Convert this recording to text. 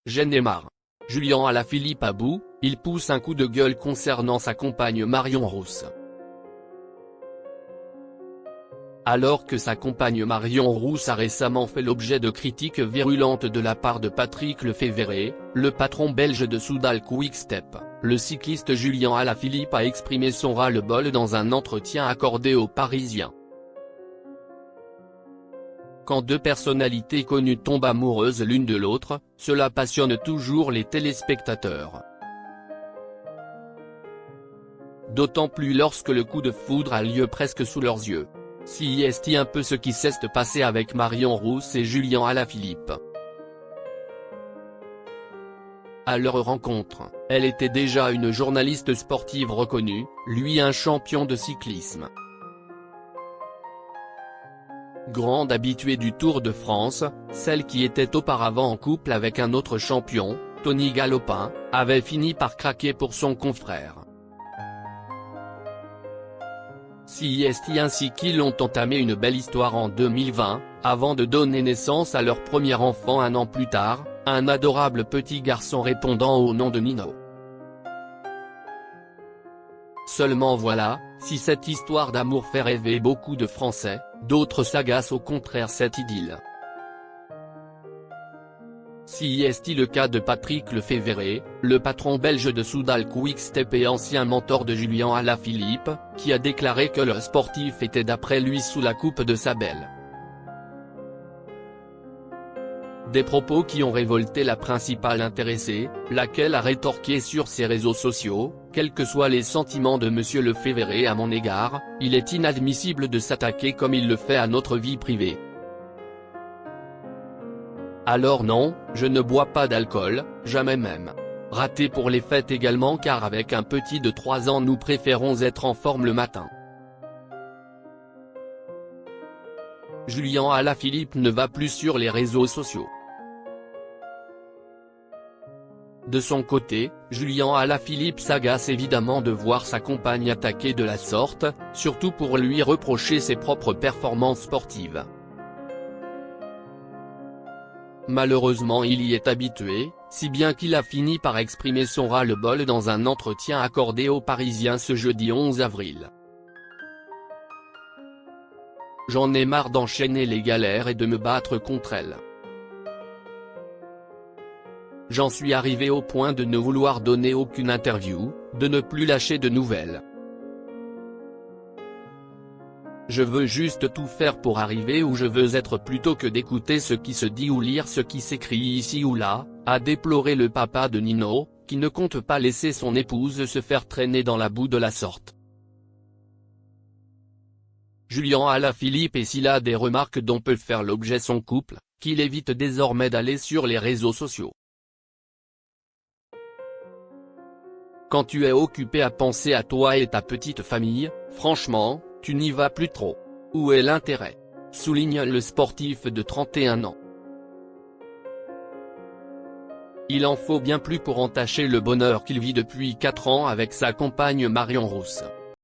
J'en ai marre. Julien Alaphilippe à bout, il pousse un coup de gueule concernant sa compagne Marion Rousse. Alors que sa compagne Marion Rousse a récemment fait l'objet de critiques virulentes de la part de Patrick Lefevere, le patron belge de Soudal Quick-Step, le cycliste Julien Alaphilippe a exprimé son ras-le-bol dans un entretien accordé aux Parisiens. Quand deux personnalités connues tombent amoureuses l'une de l'autre, cela passionne toujours les téléspectateurs. D'autant plus lorsque le coup de foudre a lieu presque sous leurs yeux. Si est un peu ce qui s'est passé avec Marion Rousse et Julien Alaphilippe. À leur rencontre, elle était déjà une journaliste sportive reconnue, lui un champion de cyclisme. Grande habituée du Tour de France, celle qui était auparavant en couple avec un autre champion, Tony Galopin, avait fini par craquer pour son confrère. Si ainsi qu'ils ont entamé une belle histoire en 2020, avant de donner naissance à leur premier enfant un an plus tard, un adorable petit garçon répondant au nom de Nino. Seulement voilà, si cette histoire d'amour fait rêver beaucoup de Français, d'autres s'agacent au contraire cette idylle. Si est le cas de Patrick Lefevere, le patron belge de Soudal Quick-Step et ancien mentor de Julien Alaphilippe, qui a déclaré que le sportif était d'après lui sous la coupe de sa belle. Des propos qui ont révolté la principale intéressée, laquelle a rétorqué sur ses réseaux sociaux: « Quels que soient les sentiments de monsieur Lefevere à mon égard, il est inadmissible de s'attaquer comme il le fait à notre vie privée. Alors non, je ne bois pas d'alcool, jamais même. Raté pour les fêtes également car avec un petit de 3 ans nous préférons être en forme le matin. » Julien Alaphilippe ne va plus sur les réseaux sociaux. De son côté, Julien Alaphilippe s'agace évidemment de voir sa compagne attaquée de la sorte, surtout pour lui reprocher ses propres performances sportives. Malheureusement il y est habitué, si bien qu'il a fini par exprimer son ras-le-bol dans un entretien accordé aux Parisiens ce jeudi 11 avril. J'en ai marre d'enchaîner les galères et de me battre contre elles. J'en suis arrivé au point de ne vouloir donner aucune interview, de ne plus lâcher de nouvelles. Je veux juste tout faire pour arriver où je veux être plutôt que d'écouter ce qui se dit ou lire ce qui s'écrit ici ou là, a déploré le papa de Nino, qui ne compte pas laisser son épouse se faire traîner dans la boue de la sorte. Julien Alaphilippe et s'il a des remarques dont peut faire l'objet son couple, qu'il évite désormais d'aller sur les réseaux sociaux. Quand tu es occupé à penser à toi et ta petite famille, franchement, tu n'y vas plus trop. Où est l'intérêt ? Souligne le sportif de 31 ans. Il en faut bien plus pour entacher le bonheur qu'il vit depuis 4 ans avec sa compagne Marion Rousse.